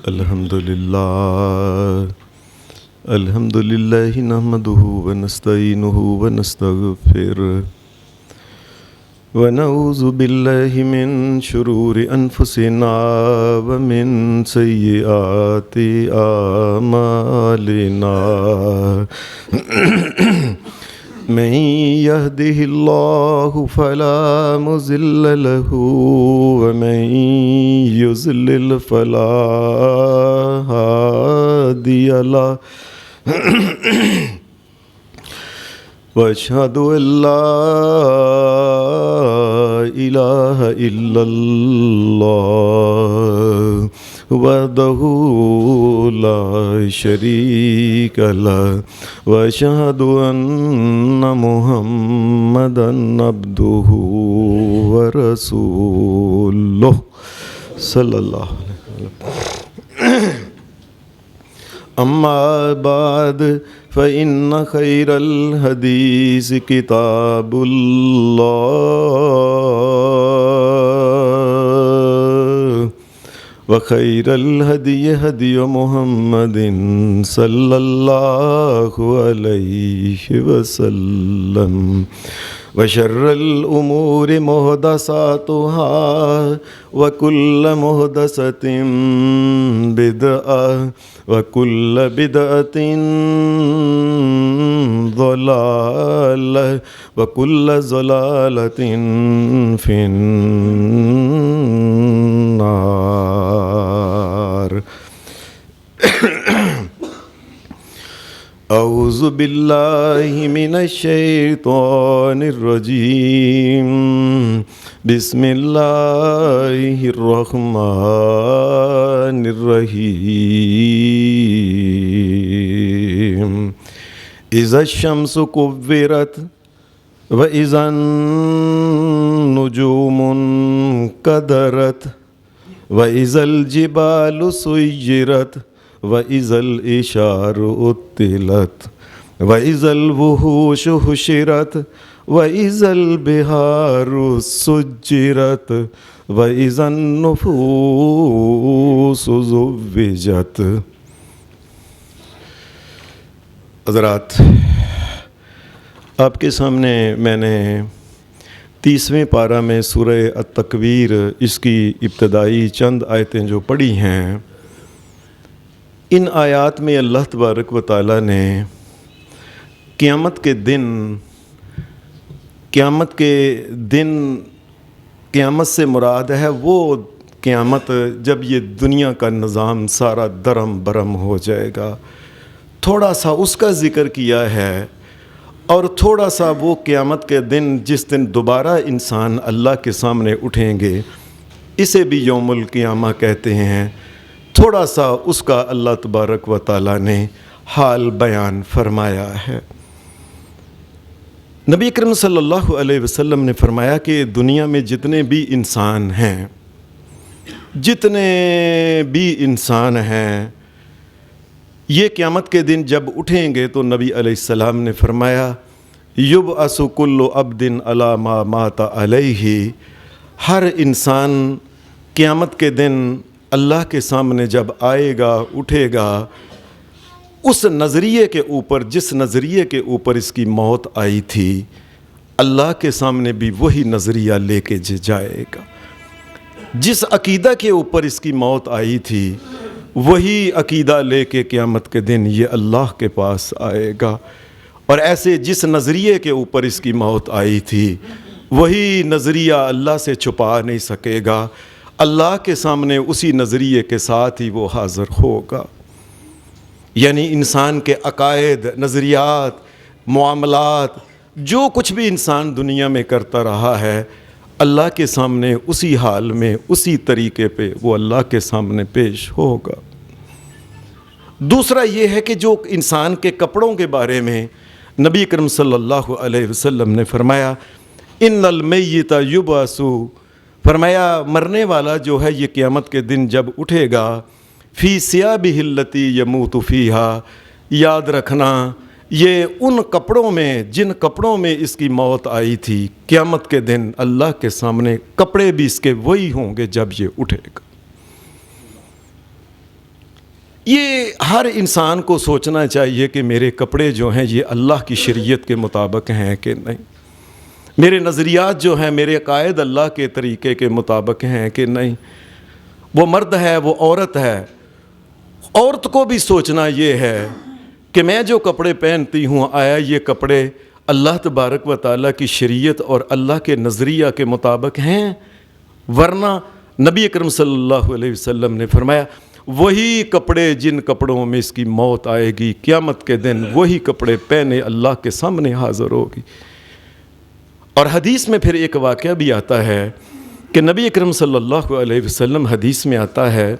الحمدللہ نحمدہ ونستعینہ ونستغفرہ ونعوذ باللہ من شرور انفسنا ومن سیئات اعمالنا من يهده الله فلا مضل له ومن يضلل فلا هادي له واشهد ان لا اله الا الله وحده لا شريك له واشهد ان محمدا عبده ورسوله صلی اللہ علیہ وسلم اما بعد فإن خير الحديث كتاب الله وخير الهدي هدي محمد صلى الله عليه وسلم وشر الأمور محدثاتها وكل محدثة بدعة وكل بدعة ضلالة وكل ضلالة في النار اعوذ باللہ من الشیطان الرجیم بسم اللہ الرحمن الرحیم اذا الشمس کورت واذا النجوم انکدرت واذا الجبال سیرت وَإِذَا الْإِشَارُ أُطِّلَتْ وَإِذَا الْوُحُوشُ حُشِرَتْ وَإِذَا الْبِحَارُ سُجِّرَتْ وَإِذَا النُّفُوسُ زُوِّجَتْ۔ حضرات، آپ کے سامنے میں نے 30ویں پارہ میں سورہ التکویر اس کی ابتدائی چند آیتیں جو پڑھی ہیں، ان آیات میں اللہ تبارک و تعالیٰ نے قیامت کے دن قیامت سے مراد ہے وہ قیامت جب یہ دنیا کا نظام سارا درم برم ہو جائے گا، تھوڑا سا اس کا ذکر کیا ہے، اور تھوڑا سا وہ قیامت کے دن جس دن دوبارہ انسان اللہ کے سامنے اٹھیں گے، اسے بھی یوم القیامہ کہتے ہیں، تھوڑا سا اس کا اللہ تبارک و تعالیٰ نے حال بیان فرمایا ہے۔ نبی اکرم صلی اللہ علیہ وسلم نے فرمایا کہ دنیا میں جتنے بھی انسان ہیں یہ قیامت کے دن جب اٹھیں گے تو نبی علیہ السلام نے فرمایا یبعث کل عبد علی ما مات علیہ، ہر انسان قیامت کے دن اللہ کے سامنے جب آئے گا، اٹھے گا، اس نظریے کے اوپر جس نظریے کے اوپر اس کی موت آئی تھی، اللہ کے سامنے بھی وہی نظریہ لے کے جائے گا۔ جس عقیدہ کے اوپر اس کی موت آئی تھی وہی عقیدہ لے کے قیامت کے دن یہ اللہ کے پاس آئے گا، اور ایسے جس نظریے کے اوپر اس کی موت آئی تھی وہی نظریہ اللہ سے چھپا نہیں سکے گا، اللہ کے سامنے اسی نظریے کے ساتھ ہی وہ حاضر ہوگا۔ یعنی انسان کے عقائد، نظریات، معاملات، جو کچھ بھی انسان دنیا میں کرتا رہا ہے، اللہ کے سامنے اسی حال میں، اسی طریقے پہ وہ اللہ کے سامنے پیش ہوگا۔ دوسرا یہ ہے کہ جو انسان کے کپڑوں کے بارے میں نبی اکرم صلی اللہ علیہ وسلم نے فرمایا ان المیت یبعث، فرمایا مرنے والا جو ہے یہ قیامت کے دن جب اٹھے گا فی ثیابہ التی یموت فیہا، یاد رکھنا یہ ان کپڑوں میں جن کپڑوں میں اس کی موت آئی تھی، قیامت کے دن اللہ کے سامنے کپڑے بھی اس کے وہی ہوں گے جب یہ اٹھے گا۔ یہ ہر انسان کو سوچنا چاہیے کہ میرے کپڑے جو ہیں یہ اللہ کی شریعت کے مطابق ہیں کہ نہیں، میرے نظریات جو ہیں، میرے عقائد اللہ کے طریقے کے مطابق ہیں کہ نہیں۔ وہ مرد ہے، وہ عورت ہے، عورت کو بھی سوچنا یہ ہے کہ میں جو کپڑے پہنتی ہوں آیا یہ کپڑے اللہ تبارک و تعالیٰ کی شریعت اور اللہ کے نظریہ کے مطابق ہیں، ورنہ نبی اکرم صلی اللہ علیہ وسلم نے فرمایا وہی کپڑے جن کپڑوں میں اس کی موت آئے گی قیامت کے دن وہی کپڑے پہنے اللہ کے سامنے حاضر ہوگی۔ اور حدیث میں پھر ایک واقعہ بھی آتا ہے کہ نبی اکرم صلی اللہ علیہ وسلم حدیث میں آتا ہے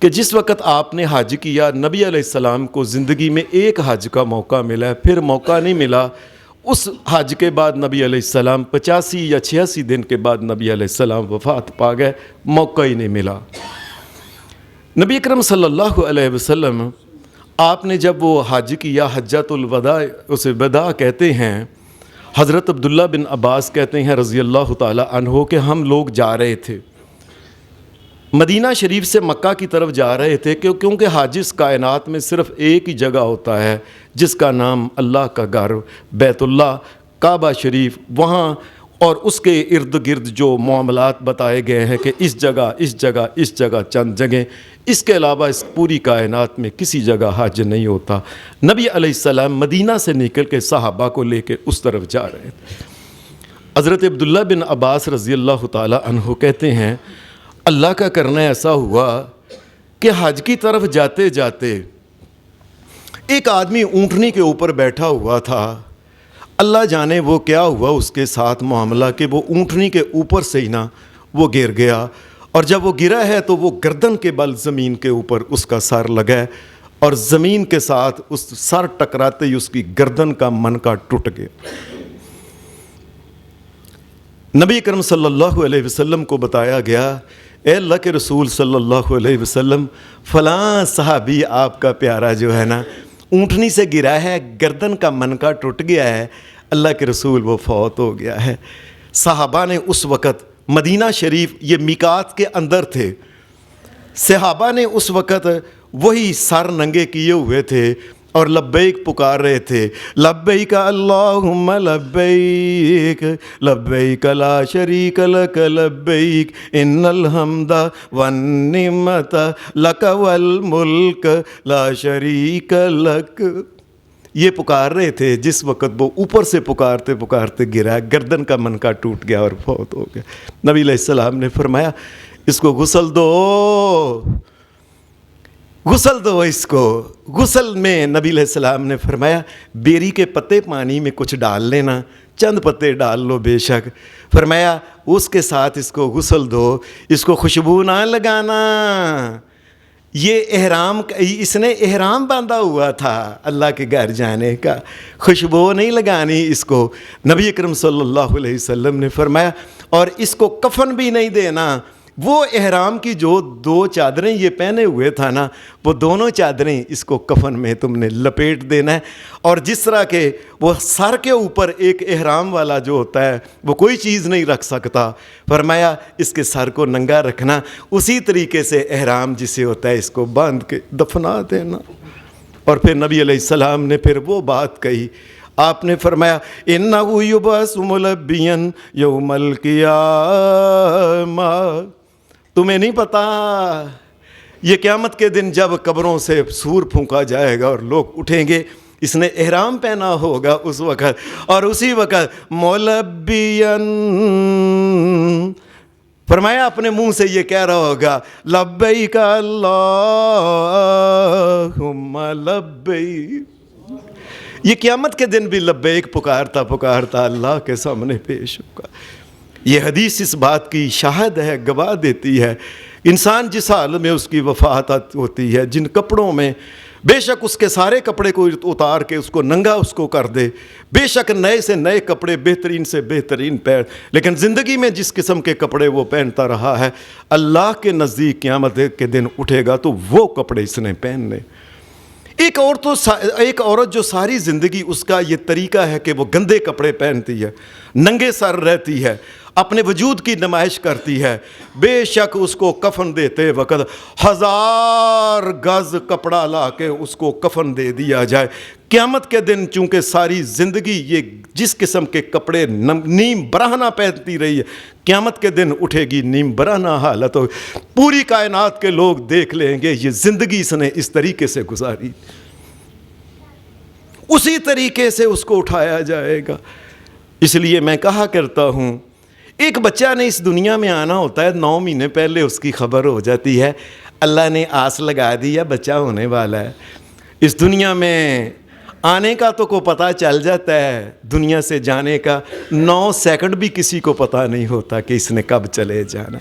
کہ جس وقت آپ نے حج کیا، نبی علیہ السلام کو زندگی میں ایک حج کا موقع ملا، پھر موقع نہیں ملا۔ اس حج کے بعد نبی علیہ السلام 85 یا 86 دن کے بعد نبی علیہ السلام وفات پا گئے، موقع ہی نہیں ملا۔ نبی اکرم صلی اللہ علیہ وسلم آپ نے جب وہ حج کیا، حجۃ الوداع اسے وداع کہتے ہیں، حضرت عبداللہ بن عباس کہتے ہیں رضی اللہ تعالی عنہ کہ ہم لوگ جا رہے تھے مدینہ شریف سے مکہ کی طرف جا رہے تھے، کیونکہ حج اس کائنات میں صرف ایک ہی جگہ ہوتا ہے جس کا نام اللہ کا گھر بیت اللہ کعبہ شریف، وہاں اور اس کے ارد گرد جو معاملات بتائے گئے ہیں کہ اس جگہ اس جگہ اس جگہ چند جگہیں، اس کے علاوہ اس پوری کائنات میں کسی جگہ حج نہیں ہوتا۔ نبی علیہ السلام مدینہ سے نکل کے صحابہ کو لے کے اس طرف جا رہے تھے۔ حضرت عبداللہ بن عباس رضی اللہ تعالی عنہ کہتے ہیں اللہ کا کرنا ایسا ہوا کہ حج کی طرف جاتے جاتے ایک آدمی اونٹنی کے اوپر بیٹھا ہوا تھا، اللہ جانے وہ کیا ہوا اس کے ساتھ معاملہ کہ وہ اونٹنی کے اوپر سے ہی نہ وہ گر گیا، اور جب وہ گرا ہے تو وہ گردن کے بل زمین کے اوپر اس کا سر لگا ہے، اور زمین کے ساتھ اس سر ٹکراتے ہی اس کی گردن کا منکا ٹوٹ گیا۔ نبی کرم صلی اللہ علیہ وسلم کو بتایا گیا اے اللہ کے رسول صلی اللہ علیہ وسلم فلاں صحابی آپ کا پیارا جو ہے نا اونٹنی سے گرا ہے، گردن کا منکا ٹوٹ گیا ہے، اللہ کے رسول وہ فوت ہو گیا ہے۔ صحابہ نے اس وقت مدینہ شریف یہ میقات کے اندر تھے، صحابہ نے اس وقت وہی سر ننگے کیے ہوئے تھے اور لبیک پکار رہے تھے، لبیک اللہم لبیک لبیک لا شریک لک لبیک ان الحمد والنعمت لک والملک لا شریک لک۔ یہ پکار رہے تھے جس وقت وہ اوپر سے پکارتے پکارتے گرا، گردن کا منکا ٹوٹ گیا اور فوت ہو گیا۔ نبی علیہ السلام نے فرمایا اس کو غسل دو، غسل دو اس کو۔ غسل میں نبی علیہ السلام نے فرمایا بیری کے پتے پانی میں کچھ ڈال لینا، چند پتے ڈال لو بے شک، فرمایا اس کے ساتھ اس کو غسل دو، اس کو خوشبو نہ لگانا۔ یہ احرام، اس نے احرام باندھا ہوا تھا اللہ کے گھر جانے کا، خوشبو نہیں لگانی اس کو۔ نبی اکرم صلی اللہ علیہ وسلم نے فرمایا اور اس کو کفن بھی نہیں دینا۔ وہ احرام کی جو دو چادریں یہ پہنے ہوئے تھا نا، وہ دونوں چادریں اس کو کفن میں تم نے لپیٹ دینا ہے، اور جس طرح کہ وہ سر کے اوپر ایک احرام والا جو ہوتا ہے وہ کوئی چیز نہیں رکھ سکتا، فرمایا اس کے سر کو ننگا رکھنا، اسی طریقے سے احرام جسے ہوتا ہے اس کو باندھ کے دفنا دینا۔ اور پھر نبی علیہ السلام نے پھر وہ بات کہی، آپ نے فرمایا اِنَّهُ يُبْعَثُ مُلَبِّيًا يَوْمَ الْقِيَامَةِ۔ تمہیں نہیں پتا یہ قیامت کے دن جب قبروں سے سور پھونکا جائے گا اور لوگ اٹھیں گے، اس نے احرام پہنا ہوگا اس وقت، اور اسی وقت ملبیاً، فرمایا اپنے منہ سے یہ کہہ رہا ہوگا لبیک اللہم لبیک۔ یہ قیامت کے دن بھی لبیک پکارتا پکارتا اللہ کے سامنے پیش ہوگا۔ یہ حدیث اس بات کی شاہد ہے، گواہ دیتی ہے انسان جس حال میں اس کی وفات ہوتی ہے، جن کپڑوں میں بے شک اس کے سارے کپڑے کو اتار کے اس کو ننگا اس کو کر دے، بے شک نئے سے نئے کپڑے بہترین سے بہترین پہن، لیکن زندگی میں جس قسم کے کپڑے وہ پہنتا رہا ہے، اللہ کے نزدیک قیامت کے دن اٹھے گا تو وہ کپڑے اس نے پہننے۔ ایک عورت جو ساری زندگی اس کا یہ طریقہ ہے کہ وہ گندے کپڑے پہنتی ہے، ننگے سر رہتی ہے، اپنے وجود کی نمائش کرتی ہے، بے شک اس کو کفن دیتے وقت 1000 گز کپڑا لا کے اس کو کفن دے دیا جائے۔ قیامت کے دن چونکہ ساری زندگی یہ جس قسم کے کپڑے نیم برہنہ پہنتی رہی ہے، قیامت کے دن اٹھے گی نیم برہنہ حالت ہو، پوری کائنات کے لوگ دیکھ لیں گے یہ زندگی اس نے اس طریقے سے گزاری، اسی طریقے سے اس کو اٹھایا جائے گا۔ اس لیے میں کہا کرتا ہوں، ایک بچہ نے اس دنیا میں آنا ہوتا ہے، 9 مہینے پہلے اس کی خبر ہو جاتی ہے، اللہ نے آس لگا دی ہے بچہ ہونے والا ہے۔ اس دنیا میں آنے کا تو کو پتہ چل جاتا ہے، دنیا سے جانے کا 9 سیکنڈ بھی کسی کو پتہ نہیں ہوتا کہ اس نے کب چلے جانا۔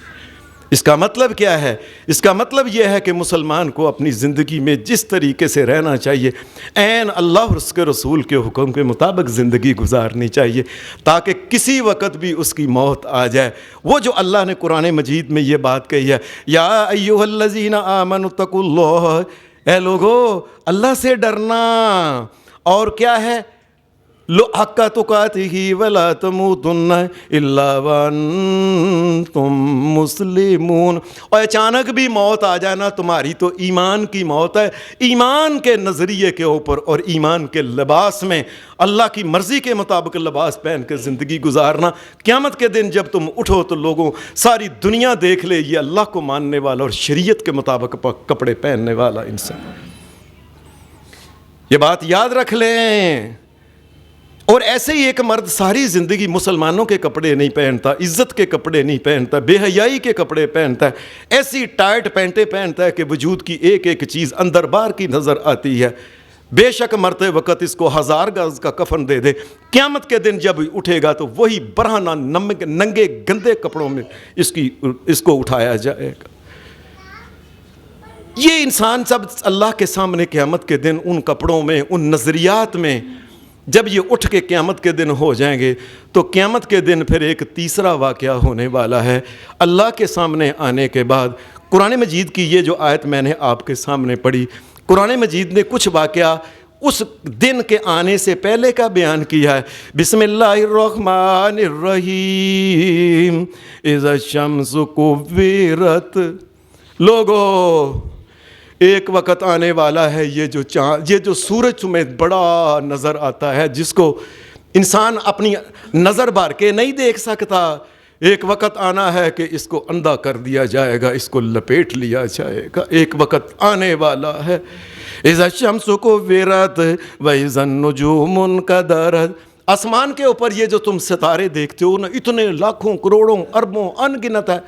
اس کا مطلب کیا ہے؟ اس کا مطلب یہ ہے کہ مسلمان کو اپنی زندگی میں جس طریقے سے رہنا چاہیے، عین اللہ اور اس کے رسول کے حکم کے مطابق زندگی گزارنی چاہیے، تاکہ کسی وقت بھی اس کی موت آ جائے۔ وہ جو اللہ نے قرآن مجید میں یہ بات کہی ہے، یا ایھا الذین آمنوا اتقوا اللہ، اے لوگو اللہ سے ڈرنا، اور کیا ہے؟ لو حق تقاتہ ولا تموتن الا وانتم مسلمون۔ اور اچانک بھی موت آ جانا تمہاری تو ایمان کی موت ہے، ایمان کے نظریے کے اوپر اور ایمان کے لباس میں اللہ کی مرضی کے مطابق لباس پہن کے زندگی گزارنا۔ قیامت کے دن جب تم اٹھو تو لوگوں ساری دنیا دیکھ لے یہ اللہ کو ماننے والا اور شریعت کے مطابق کپڑے پہننے والا انسان۔ یہ بات یاد رکھ لیں۔ اور ایسے ہی ایک مرد ساری زندگی مسلمانوں کے کپڑے نہیں پہنتا، عزت کے کپڑے نہیں پہنتا، بے حیائی کے کپڑے پہنتا ہے، ایسی ٹائٹ پینٹیں پہنتا ہے کہ وجود کی ایک ایک چیز اندر باہر کی نظر آتی ہے، بے شک مرتے وقت اس کو 1000 گز کا کفن دے دے، قیامت کے دن جب اٹھے گا تو وہی برہنہ ننگے گندے کپڑوں میں اس کو اٹھایا جائے گا۔ یہ انسان سب اللہ کے سامنے قیامت کے دن ان کپڑوں میں، ان نظریات میں جب یہ اٹھ کے قیامت کے دن ہو جائیں گے تو قیامت کے دن پھر ایک تیسرا واقعہ ہونے والا ہے۔ اللہ کے سامنے آنے کے بعد قرآن مجید کی یہ جو آیت میں نے آپ کے سامنے پڑھی، قرآن مجید نے کچھ واقعہ اس دن کے آنے سے پہلے کا بیان کیا ہے۔ بسم اللہ الرحمن الرحیم، اذا الشمس کورت۔ لوگو ایک وقت آنے والا ہے، یہ جو سورج تمہیں بڑا نظر آتا ہے، جس کو انسان اپنی نظر بھر کے نہیں دیکھ سکتا، ایک وقت آنا ہے کہ اس کو اندھا کر دیا جائے گا، اس کو لپیٹ لیا جائے گا، ایک وقت آنے والا ہے۔ اذا الشمس کورت واذا النجوم انکدرت۔ آسمان کے اوپر یہ جو تم ستارے دیکھتے ہو نا، اتنے لاکھوں کروڑوں اربوں انگنت ہے،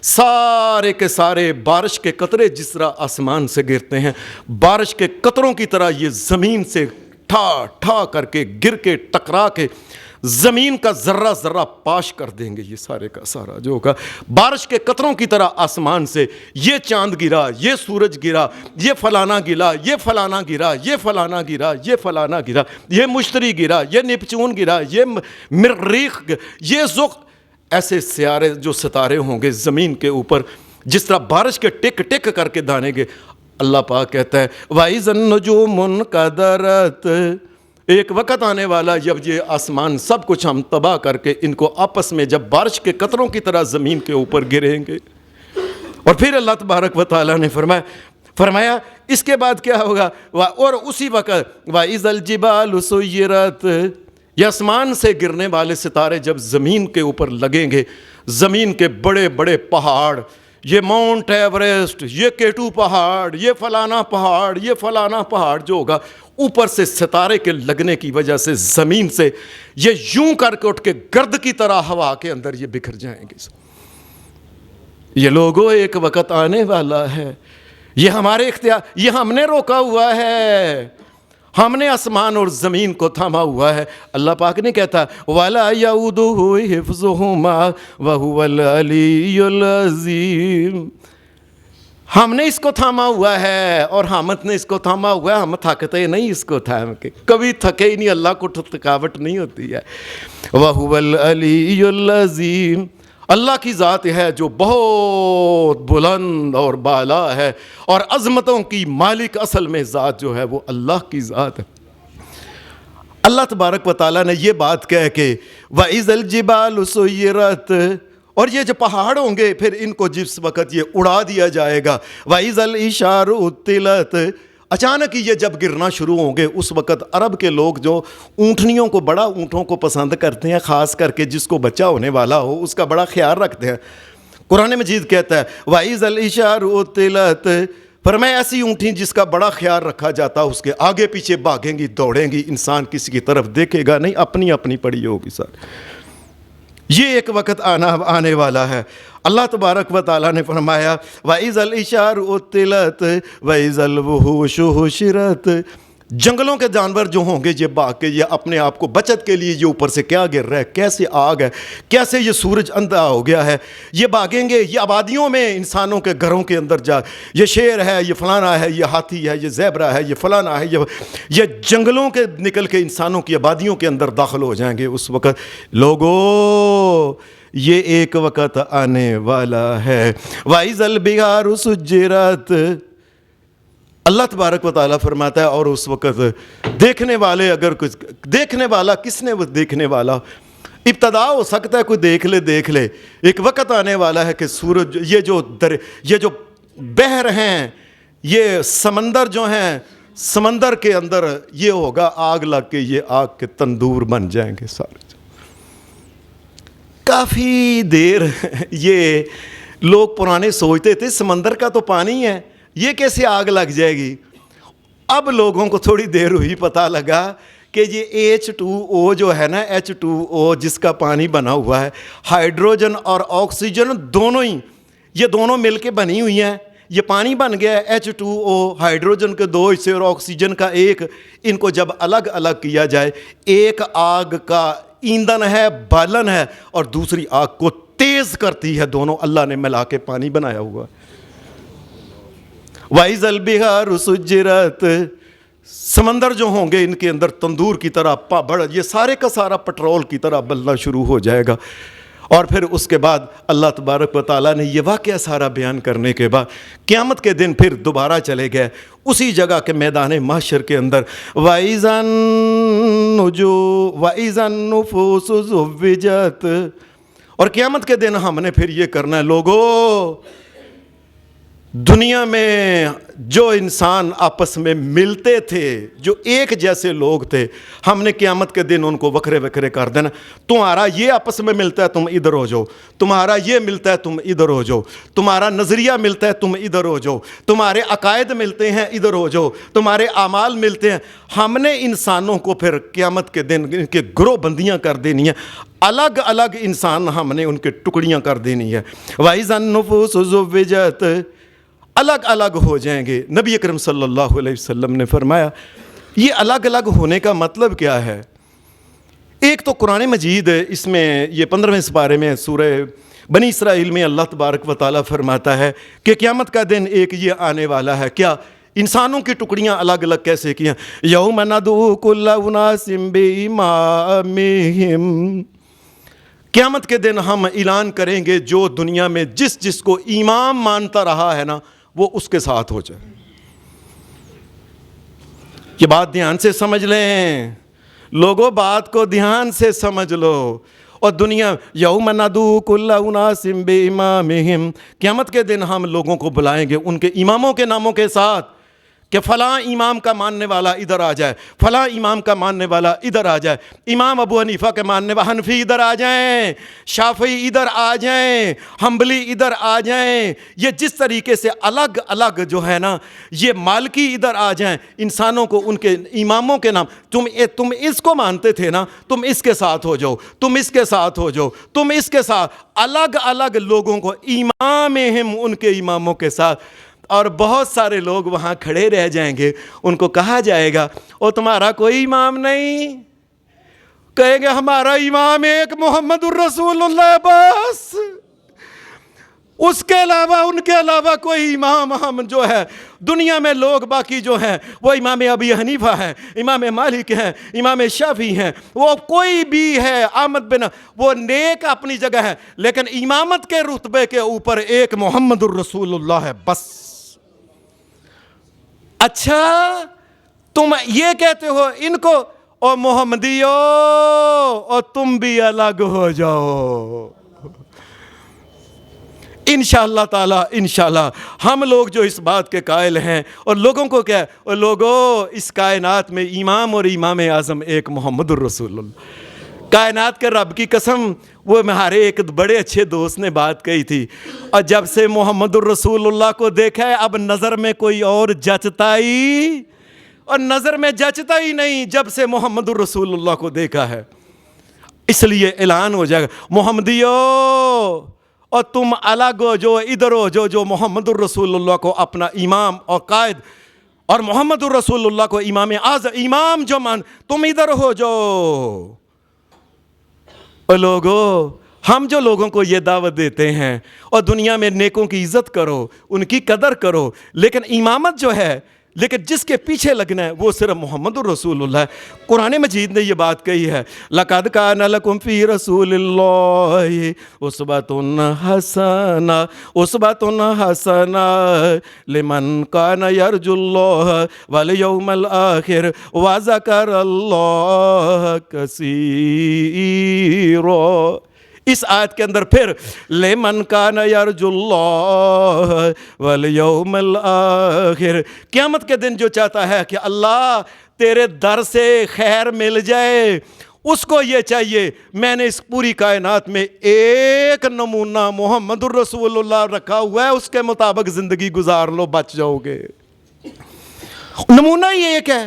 سارے کے سارے بارش کے قطرے جس طرح آسمان سے گرتے ہیں، بارش کے قطروں کی طرح یہ زمین سے ٹھا کر کے گر کے ٹکرا کے زمین کا ذرہ ذرہ پاش کر دیں گے۔ یہ سارے کا سارا جو ہوگا بارش کے قطروں کی طرح آسمان سے، یہ چاند گرا، یہ سورج گرا، یہ فلانا گرا، یہ فلانا گرا، یہ فلانا گرا، یہ فلانا گرا، یہ مشتری گرا، یہ نیپچون گرا، یہ مریخ، یہ زحل، ایسے سیارے جو ستارے ہوں گے زمین کے اوپر، جس طرح بارش کے ٹک ٹک کر کے دانے گے۔ اللہ پاک کہتا ہے وَإِذَا النُّجُومُ انْكَدَرَتْ۔ ایک وقت آنے والا جب یہ آسمان سب کچھ ہم تباہ کر کے ان کو آپس میں جب بارش کے قطروں کی طرح زمین کے اوپر گریں گے۔ اور پھر اللہ تبارک و تعالیٰ نے فرمایا اس کے بعد کیا ہوگا؟ اور اسی وقت وَإِذَا الْجِبَالُ سُيِّرَتْ۔ یہ آسمان سے گرنے والے ستارے جب زمین کے اوپر لگیں گے، زمین کے بڑے بڑے پہاڑ، یہ ماؤنٹ ایوریسٹ، یہ کیٹو پہاڑ، یہ فلانا پہاڑ، یہ فلانا پہاڑ جو ہوگا، اوپر سے ستارے کے لگنے کی وجہ سے زمین سے یہ یوں کر کے اٹھ کے گرد کی طرح ہوا کے اندر یہ بکھر جائیں گے۔ یہ لوگوں ایک وقت آنے والا ہے، یہ ہمارے اختیار، یہ ہم نے روکا ہوا ہے، ہم نے آسمان اور زمین کو تھاما ہوا ہے۔ اللہ پاک نے کہتا وَلَا يَؤُودُهُ حِفْظُهُمَا وَهُوَ الْعَلِيُّ الْعَظِيمُ۔ ہم نے اس کو تھاما ہوا ہے اور حامد نے اس کو تھاما ہوا ہے، ہم تھکتے نہیں اس کو تھام کے، کبھی تھکے ہی نہیں، اللہ کو تھکاوٹ نہیں ہوتی ہے۔ وَهُوَ الْعَلِيُّ الْعَظِيمُ۔ اللہ کی ذات ہے جو بہت بلند اور بالا ہے، اور عظمتوں کی مالک اصل میں ذات جو ہے وہ اللہ کی ذات ہے۔ اللہ تبارک و تعالیٰ نے یہ بات کہہ کے وَإِذَا الْجِبَالُ سُيِّرَتْ، اور یہ جو پہاڑ ہوں گے پھر ان کو جس وقت یہ اڑا دیا جائے گا، وَإِذَا الْعِشَارُ عُطِّلَتْ، اچانک یہ جب گرنا شروع ہوں گے اس وقت عرب کے لوگ جو اونٹنیوں کو، بڑا اونٹوں کو پسند کرتے ہیں، خاص کر کے جس کو بچہ ہونے والا ہو اس کا بڑا خیال رکھتے ہیں. قرآن مجید کہتا ہے وَإِذَا الْعِشَارُ عُطِّلَتْ، فرمایا ایسی اونٹیں جس کا بڑا خیال رکھا جاتا ہے، اس کے آگے پیچھے بھاگیں گی، دوڑیں گی، انسان کسی کی طرف دیکھے گا نہیں، اپنی اپنی پڑی ہوگی سر. یہ ایک وقت آنے والا ہے. اللہ تبارک و تعالیٰ نے فرمایا وَإِذَا الْعِشَارُ عُطِّلَتْ وَإِذَا الْوُحُوشُ حُشِرَتْ، جنگلوں کے جانور جو ہوں گے یہ بھاگ کے، یہ اپنے آپ کو بچت کے لیے، یہ اوپر سے کیا گر رہا ہے، کیسے آگ ہے، کیسے یہ سورج اندھا ہو گیا ہے، یہ بھاگیں گے. یہ آبادیوں میں انسانوں کے گھروں کے اندر جا، یہ شیر ہے، یہ فلانا ہے، یہ ہاتھی ہے، یہ زیبرا ہے، یہ فلانا ہے، یہ جنگلوں کے نکل کے انسانوں کی آبادیوں کے اندر داخل ہو جائیں گے. اس وقت لوگوں یہ ایک وقت آنے والا ہے. وَإِذَا الْبِحَارُ سُجِّرَتْ، اللہ تبارک و تعالیٰ فرماتا ہے اور اس وقت دیکھنے والے، اگر کچھ دیکھنے والا، کس نے وہ دیکھنے والا، ابتدا ہو سکتا ہے کوئی دیکھ لے. ایک وقت آنے والا ہے کہ سورج، یہ جو بحر ہیں، یہ سمندر جو ہیں، سمندر کے اندر یہ ہوگا آگ لگ کے، یہ آگ کے تندور بن جائیں گے سارے. کافی دیر یہ لوگ پرانے سوچتے تھے سمندر کا تو پانی ہے، یہ کیسے آگ لگ جائے گی. اب لوگوں کو تھوڑی دیر ہوئی پتہ لگا کہ یہ H2O جو ہے نا، H2O جس کا پانی بنا ہوا ہے، ہائیڈروجن اور آکسیجن دونوں ہی، یہ دونوں مل کے بنی ہوئی ہیں، یہ پانی بن گیا ہے. H2O ہائیڈروجن کے 2 حصے اور آکسیجن کا 1، ان کو جب الگ الگ کیا جائے، ایک آگ کا ایندھن ہے، بالن ہے، اور دوسری آگ کو تیز کرتی ہے. دونوں اللہ نے ملا کے پانی بنایا ہوا. وَإِذَا الْبِحَارُ سُجِّرَتْ، سمندر جو ہوں گے ان کے اندر تندور کی طرح یہ سارے کا سارا پٹرول کی طرح بلنا شروع ہو جائے گا. اور پھر اس کے بعد اللہ تبارک و تعالیٰ نے یہ واقعہ سارا بیان کرنے کے بعد قیامت کے دن پھر دوبارہ چلے گئے اسی جگہ کے میدان محشر کے اندر. وَإِذَا النُّفُوسُ زُوِّجَتْ، اور قیامت کے دن ہم نے پھر یہ کرنا ہے. لوگوں، دنیا میں جو انسان آپس میں ملتے تھے، جو ایک جیسے لوگ تھے، ہم نے قیامت کے دن ان کو وکھرے وکھرے کر دینا. تمہارا یہ آپس میں ملتا ہے، تم ادھر ہو جاؤ. تمہارا یہ ملتا ہے، تم ادھر ہو جاؤ. تمہارا نظریہ ملتا ہے، تم ادھر ہو جاؤ. تمہارے عقائد ملتے ہیں، ادھر ہو جاؤ. تمہارے اعمال ملتے ہیں. ہم نے انسانوں کو پھر قیامت کے دن ان کے گروہ بندیاں کر دینی ہیں، الگ الگ انسان ہم نے ان کے ٹکڑیاں کر دینی ہے. وَإِذَا النُّفُوسُ زُوِّجَتْ، الگ الگ ہو جائیں گے. نبی اکرم صلی اللہ علیہ وسلم نے فرمایا یہ الگ الگ ہونے کا مطلب کیا ہے. ایک تو قرآن مجید اس میں یہ 15ویں سپارے میں سورہ بنی اسرائیل میں اللہ تبارک و تعالیٰ فرماتا ہے کہ قیامت کا دن ایک یہ آنے والا ہے. کیا انسانوں کی ٹکڑیاں الگ الگ کیسے کیا؟ یوم ندعو کل اناس بامامہم، قیامت کے دن ہم اعلان کریں گے جو دنیا میں جس جس کو امام مانتا رہا ہے نا وہ اس کے ساتھ ہو جائے. یہ بات دھیان سے سمجھ لیں لوگوں، بات کو دھیان سے سمجھ لو. اور دنیا یوم ندعو کل اناس بامامہم، قیامت کے دن ہم لوگوں کو بلائیں گے ان کے اماموں کے ناموں کے ساتھ کہ فلاں امام کا ماننے والا ادھر آ جائے، فلاں امام کا ماننے والا ادھر آ جائے. امام ابو حنیفہ کے ماننے والا حنفی ادھر آ جائیں، شافعی ادھر آ جائیں، حنبلی ادھر آ جائیں. یہ جس طریقے سے الگ الگ جو ہے نا، یہ مالکی ادھر آ جائیں. انسانوں کو ان کے اماموں کے نام، تم اس کو مانتے تھے نا، تم اس کے ساتھ ہو جاؤ، تم اس کے ساتھ ہو جاؤ، تم اس کے ساتھ. الگ الگ لوگوں کو امامہم، ان کے اماموں کے ساتھ. اور بہت سارے لوگ وہاں کھڑے رہ جائیں گے. ان کو کہا جائے گا او تمہارا کوئی امام نہیں؟ کہیں گے ہمارا امام ایک محمد الرسول اللہ بس، اس کے علاوہ ان کے علاوہ کوئی امام ہم جو ہے دنیا میں لوگ باقی جو ہیں وہ امام ابی حنیفہ ہیں، امام مالک ہیں، امام شافعی ہیں، وہ کوئی بھی ہے، احمد بن، وہ نیک اپنی جگہ ہے، لیکن امامت کے رتبے کے اوپر ایک محمد الرسول اللہ ہے بس. اچھا تم یہ کہتے ہو ان کو، اور محمدیو اور تم بھی الگ ہو جاؤ۔ انشاءاللہ تعالی انشاءاللہ ہم لوگ جو اس بات کے قائل ہیں، اور لوگوں کو کیا ہے، اور لوگوں اس کائنات میں امام اور امام اعظم ایک محمد الرسول اللہ، کائنات کے رب کی قسم، وہ ہمارے ایک بڑے اچھے دوست نے بات کہی تھی، اور جب سے محمد الرسول اللہ کو دیکھا ہے اب نظر میں کوئی اور جچتا ہی، اور نظر میں جچتا ہی نہیں جب سے محمد الرسول اللہ کو دیکھا ہے۔ اس لیے اعلان ہو جائے گا محمدیو اور تم الگ ہو جو، ادھر ہو جو محمد الرسول اللہ کو اپنا امام اور قائد، اور محمد الرسول اللہ کو امام اعظم، امام جو مان، تم ادھر ہو جو۔ اور لوگوں، ہم جو لوگوں کو یہ دعوت دیتے ہیں اور دنیا میں نیکوں کی عزت کرو، ان کی قدر کرو، لیکن امامت جو ہے، لیکن جس کے پیچھے لگنا ہے وہ صرف محمد الرسول اللہ ہے۔ قرآن مجید نے یہ بات کہی ہے، لَقَدْ كَانَ لَكُمْ فِي رَسُولِ اللَّهِ أُسْوَةٌ حَسَنَةٌ أُسْوَةٌ حَسَنَةٌ لِمَنْ كَانَ يَرْجُو اللَّهَ وَالْيَوْمَ الْآخِرَ وَذَكَرَ اللَّهَ كَثِيرًا۔ اس آیت کے اندر پھر لمن کان یرجو اللہ والیوم الآخر، قیامت کے دن جو چاہتا ہے کہ اللہ تیرے در سے خیر مل جائے، اس کو یہ چاہیے میں نے اس پوری کائنات میں ایک نمونہ محمد الرسول اللہ رکھا ہوا ہے، اس کے مطابق زندگی گزار لو، بچ جاؤ گے۔ نمونہ ہی ایک ہے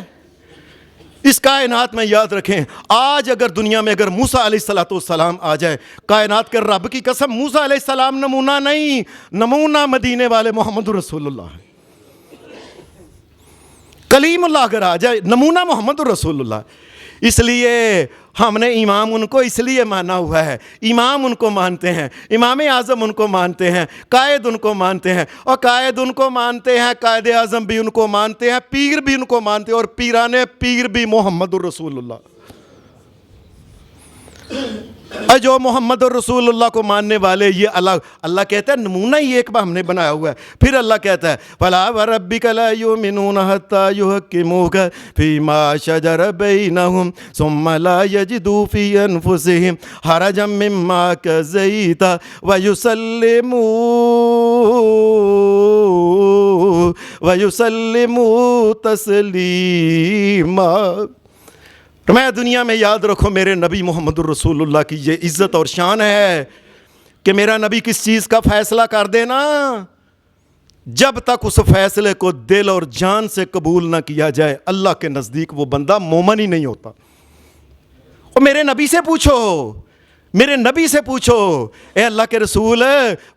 اس کائنات میں، یاد رکھیں۔ آج اگر دنیا میں اگر موسیٰ علیہ السلام آ جائے، کائنات کے رب کی قسم موسیٰ علیہ السلام نمونہ نہیں، نمونہ مدینے والے محمد رسول اللہ ہے۔ کلیم اللہ اگر آ جائے، نمونہ محمد رسول اللہ۔ اس لیے ہم نے امام ان کو اس لیے مانا ہوا ہے، امام ان کو مانتے ہیں، امام اعظم ان کو مانتے ہیں، قائد ان کو مانتے ہیں، اور قائد ان کو مانتے ہیں، قائد اعظم بھی ان کو مانتے ہیں، پیر بھی ان کو مانتے ہیں، اور پیران پیر بھی محمد الرسول اللہ۔ اور جو محمد الرسول اللہ کو ماننے والے، یہ اللہ کہتا ہے نمونہ ہی ایک بار ہم نے بنایا ہوا ہے۔ پھر اللہ کہتا ہے فَلَا وَرَبِّكَ لَا يُؤْمِنُونَ حَتَّى يُحَكِّمُوكَ فِي مَا شَجَرَ بَيْنَهُمْ ثُمَّ لَا يَجِدُوا فِي أَنفُسِهِمْ حَرَجًا مِّمَّا قَضَيْتَ وَيُسَلِّمُوا تَسْلِيمًا۔ میں دنیا میں یاد رکھو میرے نبی محمد الرسول اللہ کی یہ عزت اور شان ہے کہ میرا نبی کس چیز کا فیصلہ کر دینا، جب تک اس فیصلے کو دل اور جان سے قبول نہ کیا جائے اللہ کے نزدیک وہ بندہ مومن ہی نہیں ہوتا۔ اور میرے نبی سے پوچھو، میرے نبی سے پوچھو، اے اللہ کے رسول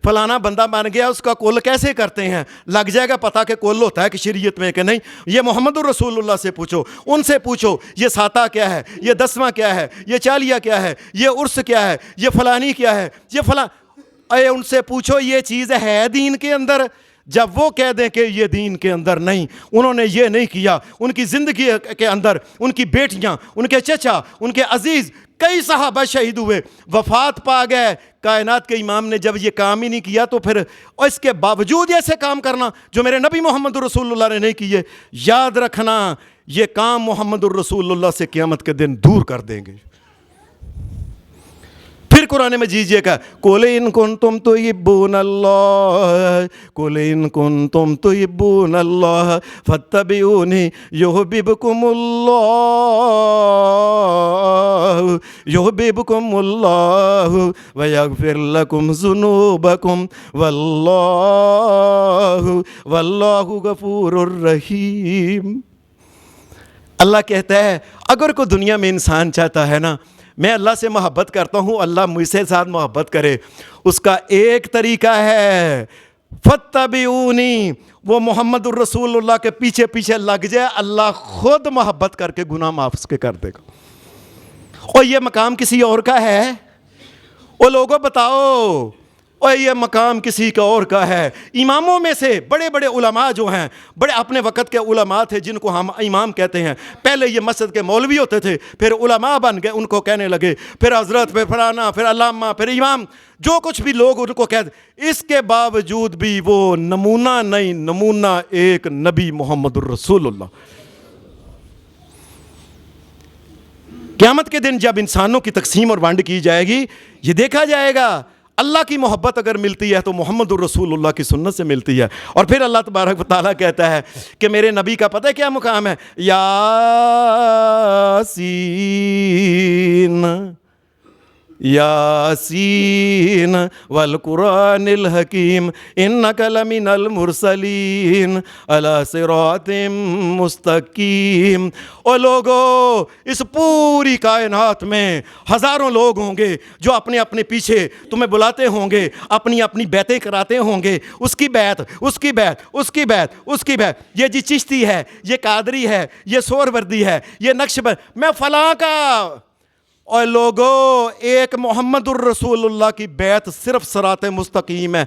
فلانا بندہ بن گیا، اس کا کل کیسے کرتے ہیں؟ لگ جائے گا پتہ کہ کل ہوتا ہے کہ شریعت میں کہ نہیں۔ یہ محمد الرسول اللہ سے پوچھو، ان سے پوچھو یہ ساتہ کیا ہے، یہ دسواں کیا ہے، یہ چالیہ کیا ہے، یہ عرس کیا ہے، یہ فلانی کیا ہے، یہ فلاں، اے ان سے پوچھو یہ چیز ہے دین کے اندر۔ جب وہ کہہ دیں کہ یہ دین کے اندر نہیں، انہوں نے یہ نہیں کیا، ان کی زندگی کے اندر ان کی بیٹیاں، ان کے چچا، ان کے عزیز، کئی صحابہ شہید ہوئے، وفات پا گئے، کائنات کے امام نے جب یہ کام ہی نہیں کیا تو پھر اور اس کے باوجود ایسے کام کرنا جو میرے نبی محمد الرسول اللہ نے نہیں کیے، یاد رکھنا یہ کام محمد الرسول اللہ سے قیامت کے دن دور کر دیں گے۔ پھر قرآن مجید یہ کہا قُلْ إِن كُنتُمْ تُحِبُّونَ اللَّهَ قُلْ إِن كُنتُمْ تُحِبُّونَ اللَّهَ فَاتَّبِعُونِي يُحْبِبْكُمُ اللَّهُ وَيَغْفِرْ لَكُمْ ذُنُوبَكُمْ وَاللَّهُ غَفُورٌ رَحِيمٌ۔ اللہ کہتا ہے اگر کوئی دنیا میں انسان چاہتا ہے نا میں اللہ سے محبت کرتا ہوں، اللہ مجھ سے ساتھ محبت کرے، اس کا ایک طریقہ ہے فَاتَّبِعُونِی، وہ محمد الرسول اللہ کے پیچھے پیچھے لگ جائے، اللہ خود محبت کر کے گناہ معاف اس کے کر دے گا۔ اور یہ مقام کسی اور کا ہے؟ وہ لوگوں بتاؤ، اور یہ مقام کسی کا اور کا ہے؟ اماموں میں سے بڑے بڑے علماء جو ہیں، بڑے اپنے وقت کے علماء تھے جن کو ہم امام کہتے ہیں، پہلے یہ مسجد کے مولوی ہوتے تھے، پھر علماء بن گئے، ان کو کہنے لگے، پھر حضرت، پھر فلانا، پھر علامہ، پھر امام، جو کچھ بھی لوگ ان کو کہتے، اس کے باوجود بھی وہ نمونہ نہیں، نمونہ ایک نبی محمد الرسول اللہ۔ قیامت کے دن جب انسانوں کی تقسیم اور ونڈ کی جائے گی، یہ دیکھا جائے گا اللہ کی محبت اگر ملتی ہے تو محمد الرسول اللہ کی سنت سے ملتی ہے۔ اور پھر اللہ تبارک و تعالیٰ کہتا ہے کہ میرے نبی کا پتہ ہے کیا مقام ہے؟ یاسین یاسین والقرآن الحکیم انک لمن المرسلین علی صراط مستقیم۔ اور لوگو، اس پوری کائنات میں ہزاروں لوگ ہوں گے جو اپنے اپنے پیچھے تمہیں بلاتے ہوں گے، اپنی اپنی بیعتیں کراتے ہوں گے، اس کی بیعت، اس کی بیعت، اس کی بیعت، اس کی بیعت، یہ جی چشتی ہے، یہ قادری ہے، یہ سہروردی ہے، یہ نقشبند، میں فلاں کا۔ اور لوگو، ایک محمد الرسول اللہ کی بیعت صرف صراط مستقیم ہے،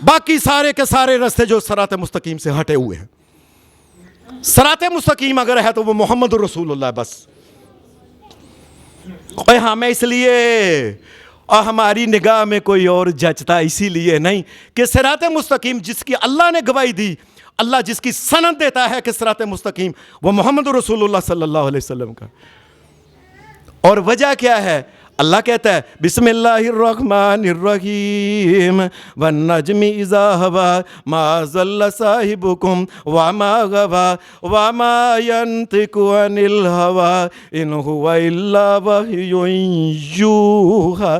باقی سارے کے سارے راستے جو صراط مستقیم سے ہٹے ہوئے ہیں۔ صراط مستقیم اگر ہے تو وہ محمد الرسول اللہ ہے بس۔ اور ہمیں اس لیے اور ہماری نگاہ میں کوئی اور جچتا اسی لیے نہیں کہ صراط مستقیم جس کی اللہ نے گواہی دی، اللہ جس کی سند دیتا ہے کہ صراط مستقیم وہ محمد رسول اللہ صلی اللہ علیہ وسلم کا۔ اور وجہ کیا ہے؟ اللہ کہتا ہے بسم اللہ الرحمن الرحیم والنجم اذا ہوا ما ضل صاحبکم وما غوا وما ینطق عن الہوا ان هو الا وحی یوحی۔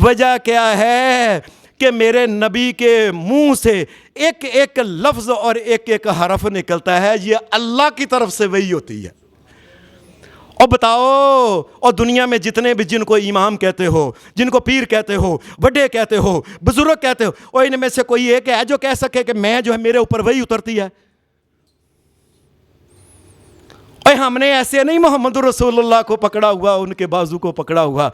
وجہ کیا ہے کہ میرے نبی کے منہ سے ایک ایک لفظ اور ایک ایک حرف نکلتا ہے، یہ اللہ کی طرف سے وحی ہوتی ہے۔ اور بتاؤ، اور دنیا میں جتنے بھی جن کو امام کہتے ہو، جن کو پیر کہتے ہو، بڑے کہتے ہو، بزرگ کہتے ہو، اور ان میں سے کوئی ایک ہے جو کہہ سکے کہ میں جو ہے میرے اوپر وہی اترتی ہے؟ اور ہم نے ایسے نہیں محمد رسول اللہ کو پکڑا ہوا، ان کے بازو کو پکڑا ہوا۔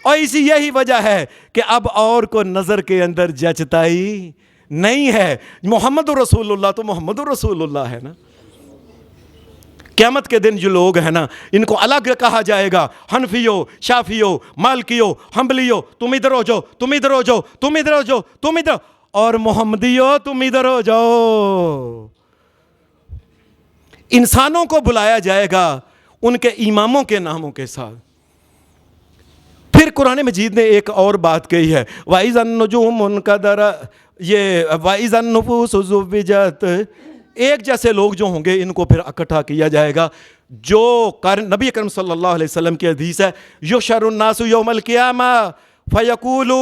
اور اسی یہی وجہ ہے کہ اب اور کو نظر کے اندر جچتا ہی نہیں ہے۔ محمد رسول اللہ تو محمد رسول اللہ ہے نا۔ قیامت کے دن جو لوگ ہیں نا، ان کو الگ کہا جائے گا، حنفیو، شافیو، مالکیو، حنبلیو، تم ادھر ہو جاؤ، تم ادھر ہو جاؤ، تم ادھر ہو جاؤ، تم ادھر، اور محمدیو تم ادھر ہو جاؤ۔ انسانوں کو بلایا جائے گا ان کے اماموں کے ناموں کے ساتھ۔ پھر قرآن مجید نے ایک اور بات کہی ہے، وَإِذَا النُّجُومُ انْكَدَرَتْ، یہ وَإِذَا النُّفُوسُ زُوِّجَتْ، ایک جیسے لوگ جو ہوں گے ان کو پھر اکٹھا کیا جائے گا۔ جو نبی اکرم صلی اللہ علیہ وسلم کی حدیث ہے، یحشر الناس یوم القیامہ فیقول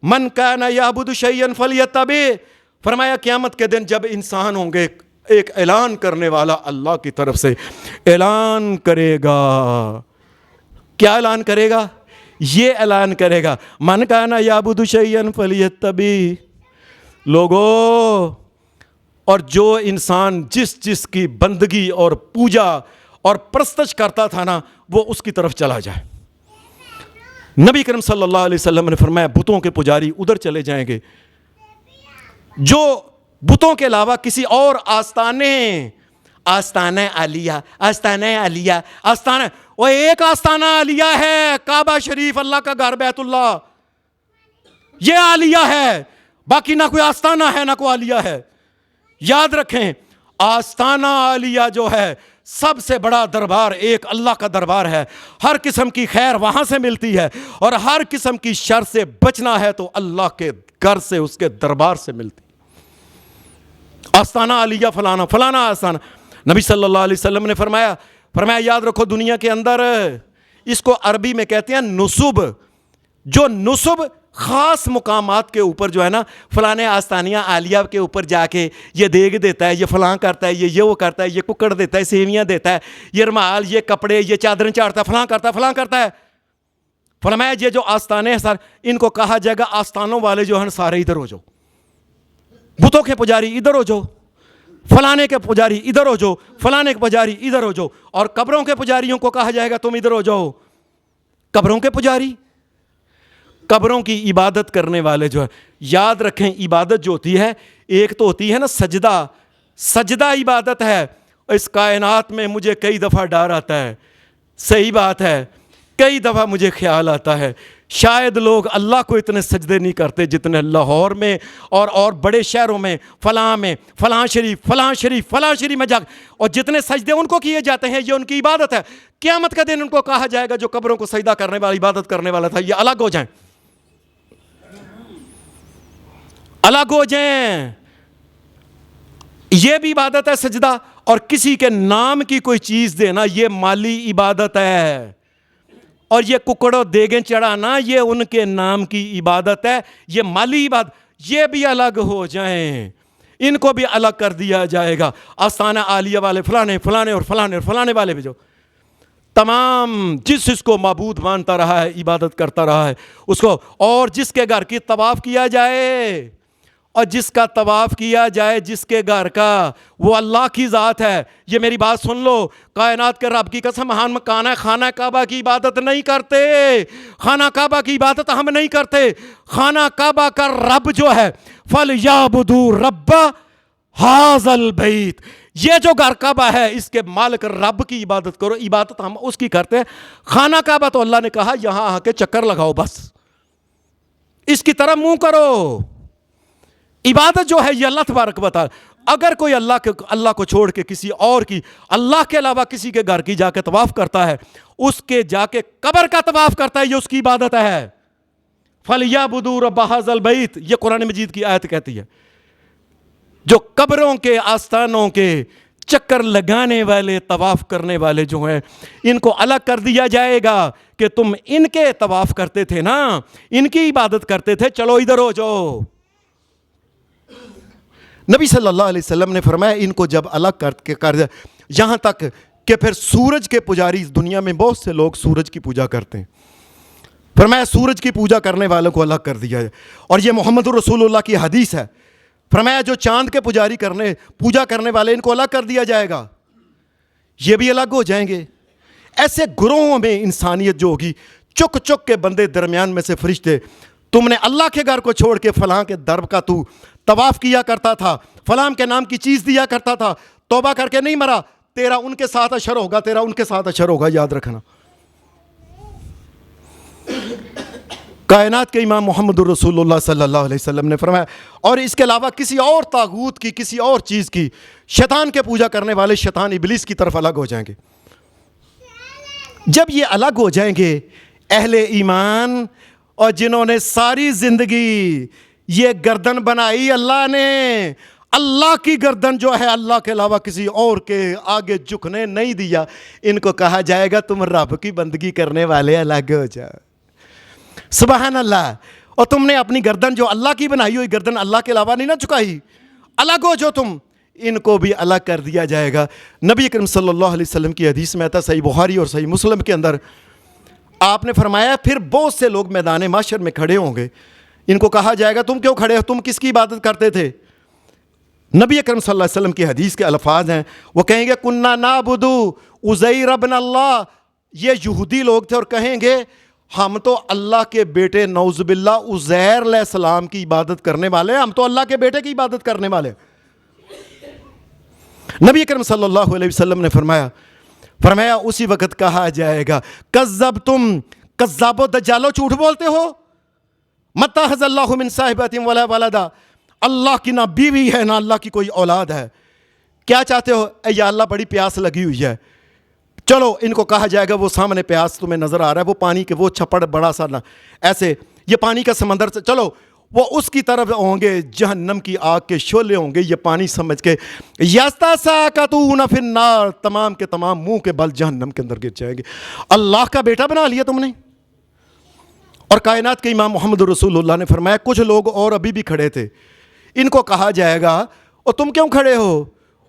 من کان یعبد شیئا فلیتبع، فرمایا قیامت کے دن جب انسان ہوں گے، ایک اعلان کرنے والا اللہ کی طرف سے اعلان کرے گا۔ کیا اعلان کرے گا؟ یہ اعلان کرے گا من کان یعبد شیئا فلیتبع۔ لوگو، اور جو انسان جس کی بندگی اور پوجا اور پرستش کرتا تھا نا، وہ اس کی طرف چلا جائے۔ نبی کریم صلی اللہ علیہ وسلم نے فرمایا بتوں کے پجاری ادھر چلے جائیں گے۔ جو بتوں کے علاوہ کسی اور آستانہ عالیہ، وہ ایک آستانہ عالیہ ہے، کعبہ شریف، اللہ کا گھر بیت اللہ، یہ عالیہ ہے، باقی نہ کوئی آستانہ ہے نہ کوئی عالیہ ہے۔ یاد رکھیں، آستانہ عالیہ جو ہے سب سے بڑا دربار ایک اللہ کا دربار ہے۔ ہر قسم کی خیر وہاں سے ملتی ہے، اور ہر قسم کی شر سے بچنا ہے تو اللہ کے گھر سے، اس کے دربار سے ملتی۔ آستانہ عالیہ فلانا فلانا آستانہ۔ نبی صلی اللہ علیہ وسلم نے فرمایا یاد رکھو دنیا کے اندر اس کو عربی میں کہتے ہیں نصب۔ جو نصب خاص مقامات کے اوپر جو ہے نا، فلانے آستانیہ عالیہ کے اوپر جا کے یہ دیگ دیتا ہے، یہ فلاں کرتا ہے، یہ وہ کرتا ہے، یہ ککڑ دیتا ہے، سیویاں دیتا ہے، یہ رومال، یہ کپڑے، یہ چادریں چاڑتا ہے، فلاں کرتا ہے، فلاں کرتا ہے۔ فرمایا یہ جو آستانے ہیں سارے، ان کو کہا جائے گا آستانوں والے جو ہیں سارے ادھر ہو جاؤ، بتوں کے پجاری ادھر ہو جاؤ، فلانے کے پجاری ادھر ہو جاؤ، فلانے کے پجاری ادھر ہو جاؤ، اور قبروں کے پجاریوں کو کہا جائے گا تم ادھر ہو جاؤ۔ قبروں کے پجاری، قبروں کی عبادت کرنے والے جو ہے، یاد رکھیں عبادت جو ہوتی ہے ایک تو ہوتی ہے نا سجدہ عبادت ہے۔ اس کائنات میں مجھے کئی دفعہ ڈر آتا ہے، صحیح بات ہے، کئی دفعہ مجھے خیال آتا ہے شاید لوگ اللہ کو اتنے سجدے نہیں کرتے جتنے لاہور میں اور بڑے شہروں میں فلاں شریف میں جا، اور جتنے سجدے ان کو کیے جاتے ہیں یہ ان کی عبادت ہے۔ قیامت کا دن ان کو کہا جائے گا جو قبروں کو سجدہ کرنے والا، عبادت کرنے والا تھا، یہ الگ ہو جائیں، الگ ہو جائیں۔ یہ بھی عبادت ہے سجدہ، اور کسی کے نام کی کوئی چیز دینا یہ مالی عبادت ہے، اور یہ ککڑوں دیگیں چڑھانا یہ ان کے نام کی عبادت ہے، یہ مالی عبادت، یہ بھی الگ ہو جائیں، ان کو بھی الگ کر دیا جائے گا۔ آستانہ عالیہ والے فلانے والے بھی جو تمام جس کو معبود مانتا رہا ہے، عبادت کرتا رہا ہے اس کو، اور جس کے گھر کی طواف کیا جائے، اور جس کا طواف کیا جائے جس کے گھر کا، وہ اللہ کی ذات ہے۔ یہ میری بات سن لو، کائنات کے رب کی قسم، ہم خانہ کعبہ کی عبادت نہیں کرتے، خانہ کعبہ کی عبادت ہم نہیں کرتے۔ خانہ کعبہ کا رب جو ہے فَلْيَعْبُدُوا رَبَّ هَذَا الْبَيْتِ، یہ جو گھر کعبہ ہے اس کے مالک رب کی عبادت کرو، عبادت ہم اس کی کرتے ہیں۔ خانہ کعبہ تو اللہ نے کہا یہاں آ کے چکر لگاؤ، بس اس کی طرف منہ کرو۔ عبادت جو ہے یہ اللہ تبارک و تعالی، اگر کوئی اللہ کو چھوڑ کے کسی اور کی، اللہ کے علاوہ کسی کے گھر کی جا کے طواف کرتا ہے، اس کے جا کے قبر کا طواف کرتا ہے، یہ اس کی عبادت ہے۔ فَلْيَعْبُدُوا رَبَّ هَذَا الْبَيْتِ، یہ قرآن مجید کی آیت کہتی ہے۔ جو قبروں کے آستانوں کے چکر لگانے والے، طواف کرنے والے جو ہیں، ان کو الگ کر دیا جائے گا کہ تم ان کے طواف کرتے تھے نا، ان کی عبادت کرتے تھے، چلو ادھر ہو جاؤ۔ نبی صلی اللہ علیہ وسلم نے فرمایا ان کو جب الگ کر دیا، یہاں تک کہ پھر سورج کے پجاری، دنیا میں بہت سے لوگ سورج کی پوجا کرتے ہیں، فرمایا سورج کی پوجا کرنے والوں کو الگ کر دیا جائے، اور یہ محمد رسول اللہ کی حدیث ہے۔ فرمایا جو چاند کے پوجا کرنے والے، ان کو الگ کر دیا جائے گا، یہ بھی الگ ہو جائیں گے۔ ایسے گروہوں میں انسانیت جو ہوگی، چک چک کے بندے درمیان میں سے فرشتے، تم نے اللہ کے گھر کو چھوڑ کے فلاں کے در کا تو طواف کیا کرتا تھا، فلاں کے نام کی چیز دیا کرتا تھا، توبہ کر کے نہیں مرا، تیرا ان کے ساتھ اشر ہوگا، تیرا ان کے ساتھ اشر ہوگا، یاد رکھنا۔ کائنات کے امام محمد رسول اللہ صلی اللہ علیہ وسلم نے فرمایا، اور اس کے علاوہ کسی اور طاغوت کی، کسی اور چیز کی، شیطان کے پوجا کرنے والے شیطان ابلیس کی طرف الگ ہو جائیں گے۔ جب یہ الگ ہو جائیں گے، اہل ایمان اور جنہوں نے ساری زندگی یہ گردن بنائی اللہ نے، اللہ کی گردن جو ہے اللہ کے علاوہ کسی اور کے آگے جھکنے نہیں دیا، ان کو کہا جائے گا تم رب کی بندگی کرنے والے الگ ہو جاؤ۔ سبحان اللہ۔ اور تم نے اپنی گردن جو اللہ کی بنائی ہوئی گردن اللہ کے علاوہ نہیں نہ جھکائی، الگ ہو جو تم، ان کو بھی الگ کر دیا جائے گا۔ نبی اکرم صلی اللہ علیہ وسلم کی حدیث میں آتا، صحیح بخاری اور صحیح مسلم کے اندر، آپ نے فرمایا پھر بہت سے لوگ میدان محشر میں کھڑے ہوں گے، ان کو کہا جائے گا تم کیوں کھڑے ہو، تم کس کی عبادت کرتے تھے؟ نبی اکرم صلی اللہ علیہ وسلم کی حدیث کے الفاظ ہیں، وہ کہیں گے کننا نعبد عزیر ابن اللہ، یہ یہودی لوگ تھے، اور کہیں گے ہم تو اللہ کے بیٹے نعوذ باللہ عزیر علیہ السلام کی عبادت کرنے والے، ہم تو اللہ کے بیٹے کی عبادت کرنے والے۔ نبی اکرم صلی اللہ علیہ وسلم نے فرمایا اسی وقت کہا جائے گا کذبتم، کذاب و دجالو، جھوٹ بولتے ہو، متخذ اللہ من صاحبۃ ولا ولدا، اللہ کی نہ بیوی ہے نہ اللہ کی کوئی اولاد ہے، کیا چاہتے ہو؟ اے یا اللہ بڑی پیاس لگی ہوئی ہے، چلو ان کو کہا جائے گا وہ سامنے پیاس تمہیں نظر آ رہا ہے، وہ پانی کے وہ چھپڑ بڑا سا ایسے یہ پانی کا سمندر سے، چلو وہ اس کی طرف ہوں گے، جہنم کی آگ کے شعلے ہوں گے، یہ پانی سمجھ کے یستساقطون فی النار، تمام کے تمام منہ کے بل جہنم کے اندر گر جائیں گے۔ اللہ کا بیٹا بنا لیا تم نے۔ اور کائنات کے امام محمد رسول اللہ نے فرمایا کچھ لوگ اور ابھی بھی کھڑے تھے، ان کو کہا جائے گا اور تم کیوں کھڑے ہو؟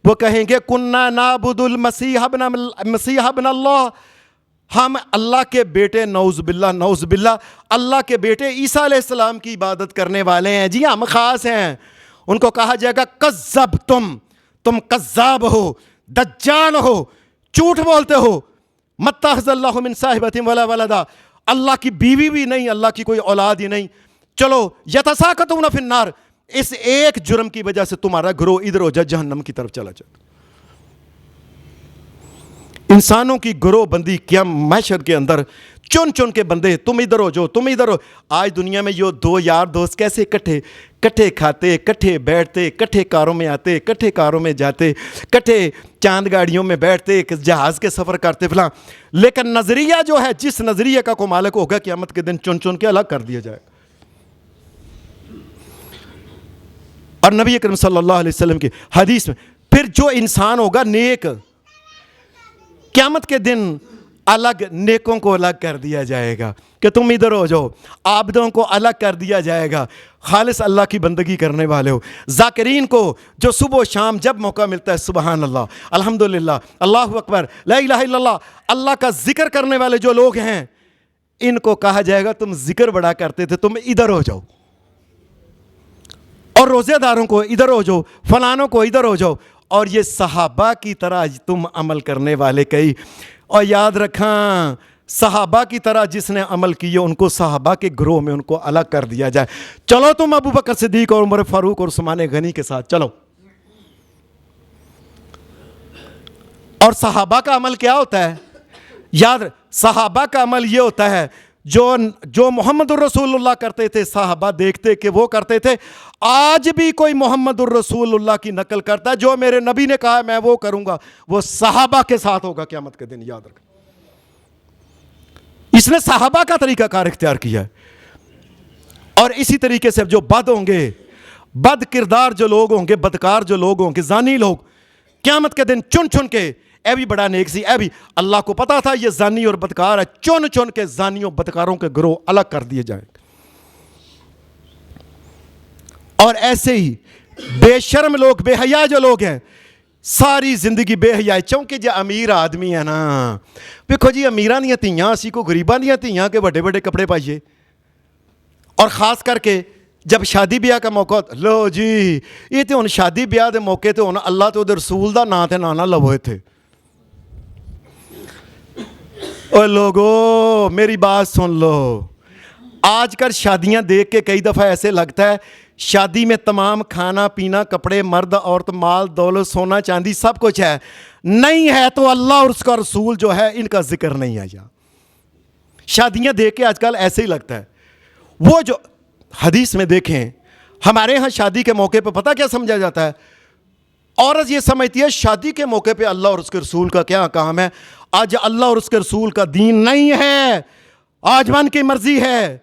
وہ کہیں گے کننا نعبد المسیح ابن اللہ، ہم اللہ کے بیٹے نعوذ باللہ اللہ کے بیٹے عیسیٰ علیہ السلام کی عبادت کرنے والے ہیں، جی ہم خاص ہیں۔ ان کو کہا جائے گا کذبتم، تم کذاب ہو، دجال ہو، جھوٹ بولتے ہو، متخذ اللہ من صاحبۃ ولا ولدا، اللہ کی بیوی بھی نہیں، اللہ کی کوئی اولاد ہی نہیں، چلو یتساقطون فی النار، اس ایک جرم کی وجہ سے تمہارا گروہ ادھر ہو جائے، جہنم کی طرف چلا جائے۔ انسانوں کی گروہ بندی کیا محشر کے اندر چن چن کے بندے، تم ادھر ہو جو، تم ادھر ہو. آج دنیا میں یہ دو یار دوست کیسے کٹھے کھاتے، کٹھے بیٹھتے، کٹھے کاروں میں آتے، کٹھے کاروں میں جاتے، کٹھے چاند گاڑیوں میں بیٹھتے، جہاز کے سفر کرتے فلاں. لیکن نظریہ جو ہے، جس نظریے کا کو مالک ہوگا قیامت کے دن چن چن کے الگ کر دیا جائے گا. اور نبی اکرم صلی اللہ علیہ وسلم کی حدیث میں پھر جو انسان ہوگا نیک، قیامت کے دن الگ نیکوں کو الگ کر دیا جائے گا کہ تم ادھر ہو جاؤ. عابدوں کو الگ کر دیا جائے گا، خالص اللہ کی بندگی کرنے والے ہو. ذاکرین کو جو صبح و شام جب موقع ملتا ہے سبحان اللہ، الحمدللہ، اللہ اکبر، لا الہ الا اللہ، اللہ کا ذکر کرنے والے جو لوگ ہیں، ان کو کہا جائے گا تم ذکر بڑا کرتے تھے، تم ادھر ہو جاؤ. اور روزے داروں کو ادھر ہو جاؤ، فلانوں کو ادھر ہو جاؤ. اور یہ صحابہ کی طرح تم عمل کرنے والے کئی. اور یاد رکھاں صحابہ کی طرح جس نے عمل کیے ان کو صحابہ کے گروہ میں ان کو الگ کر دیا جائے. چلو تم ابو بکر صدیق اور عمر فاروق اور عثمان غنی کے ساتھ چلو. اور صحابہ کا عمل کیا ہوتا ہے؟ یاد صحابہ کا عمل یہ ہوتا ہے جو محمد الرسول اللہ کرتے تھے صحابہ دیکھتے کہ وہ کرتے تھے. آج بھی کوئی محمد الرسول اللہ کی نقل کرتا ہے، جو میرے نبی نے کہا میں وہ کروں گا، وہ صحابہ کے ساتھ ہوگا قیامت کے دن. یاد رکھ، اس نے صحابہ کا طریقہ کار اختیار کیا ہے. اور اسی طریقے سے جو بد ہوں گے، بد کردار جو لوگ ہوں گے، بدکار جو لوگ ہوں گے، زانی لوگ، قیامت کے دن چن چن کے اے بھی بڑا نیک سی، اے بھی اللہ کو پتا تھا یہ زانی اور بدکار ہے، چن چن کے زانیوں بدکاروں کے گروہ الگ کر دیے جائیں. اور ایسے ہی بے شرم لوگ، بے حیا جو لوگ ہیں، ساری زندگی بے حیائی. چونکہ جو امیر آدمی ہے نا، دیکھو جی امیراں دیاں تھیاں اسی کو غریباں دیاں تھیاں کے بڑے بڑے کپڑے پائیے. اور خاص کر کے جب شادی بیاہ کا موقع ہوتا، لو جی یہ تو ہن شادی بیاہ دے موقع تے ہن اللہ تو دے رسول دا نام تے نانا لوے تھے. اوے لوگو میری بات سن لو، آج کل شادیاں دیکھ کے کئی دفعہ ایسے لگتا ہے شادی میں تمام کھانا پینا، کپڑے، مرد عورت، مال دولت، سونا چاندی سب کچھ ہے. نہیں ہے تو اللہ اور اس کا رسول جو ہے ان کا ذکر نہیں ہے. یہاں شادیاں دیکھ کے آج کل ایسے ہی لگتا ہے. وہ جو حدیث میں دیکھیں، ہمارے ہاں شادی کے موقع پہ پتہ کیا سمجھا جاتا ہے؟ عورت یہ سمجھتی ہے شادی کے موقع پہ اللہ اور اس کے رسول کا کیا کام ہے. آج اللہ اور اس کے رسول کا دین نہیں ہے، آج من کی مرضی ہے.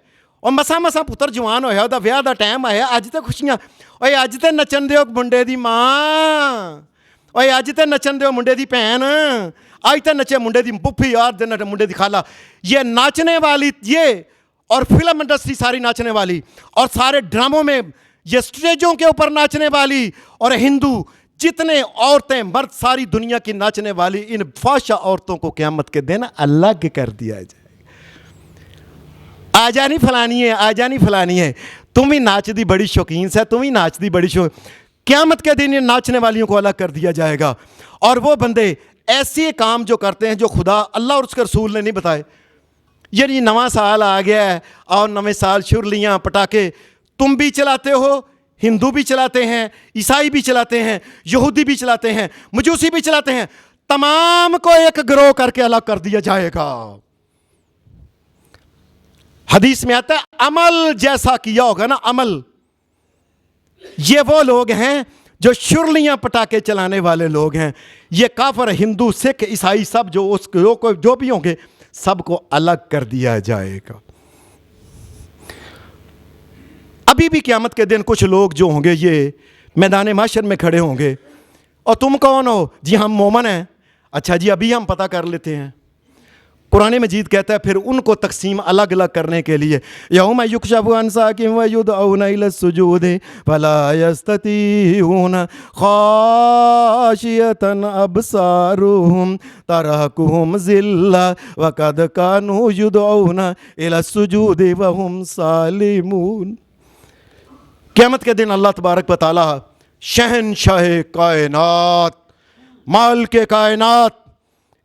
اور مسا پتر جوان ہویا دا ویاہ دا ٹائم آیا، اج تے خوشیاں، اوے اج تے نچن دیو منڈے دی ماں، اوے اج تے نچن دیو منڈے دی بہن، اج تے نچے منڈے دی پھپھی، یار دے منڈے دی خالہ. یہ ناچنے والی یہ اور فلم انڈسٹری ساری ناچنے والی، اور سارے ڈراموں میں یہ سٹیجوں کے اوپر ناچنے والی، اور ہندو جتنے عورتیں مرد ساری دنیا کی ناچنے والی، ان فحشہ عورتوں کو قیامت کے دن الگ کر دیا جائے. آ جانی فلانی ہے، آ جانی فلانی ہے، تم ہی ناچ دی بڑی شوقین سے، تم ہی ناچ دی بڑی قیامت کے دن یہ ناچنے والیوں کو الگ کر دیا جائے گا. اور وہ بندے ایسے کام جو کرتے ہیں جو خدا اللہ اور اس کے رسول نے نہیں بتائے. یعنی نواں سال آ گیا ہے اور نویں سال چھرلیاں پٹاخے تم بھی چلاتے ہو، ہندو بھی چلاتے ہیں، عیسائی بھی چلاتے ہیں، یہودی بھی چلاتے ہیں، مجوسی بھی چلاتے ہیں. تمام کو ایک گروہ کر کے الگ کر دیا جائے گا. حدیث میں آتا ہے عمل جیسا کیا ہوگا نا، عمل. یہ وہ لوگ ہیں جو شرلیاں پٹاخے چلانے والے لوگ ہیں. یہ کافر، ہندو، سکھ، عیسائی سب جو اس جو بھی ہوں گے سب کو الگ کر دیا جائے گا. ابھی بھی قیامت کے دن کچھ لوگ جو ہوں گے یہ میدان محشر میں کھڑے ہوں گے. اور تم کون ہو؟ جی ہم مومن ہیں. اچھا جی ابھی ہم پتہ کر لیتے ہیں. قرآن مجید کہتا ہے پھر ان کو تقسیم الگ الگ کرنے کے لیے، یوم یکشف عن ساق ویدعون الی السجود فلا یستطیعون خاشعۃ ابصارهم ترهقهم ذلہ وقد كانوا یدعون الی السجود وهم سالمون. قیامت کے دن اللہ تبارک و تعالی شہنشاہ کائنات، مالک کائنات،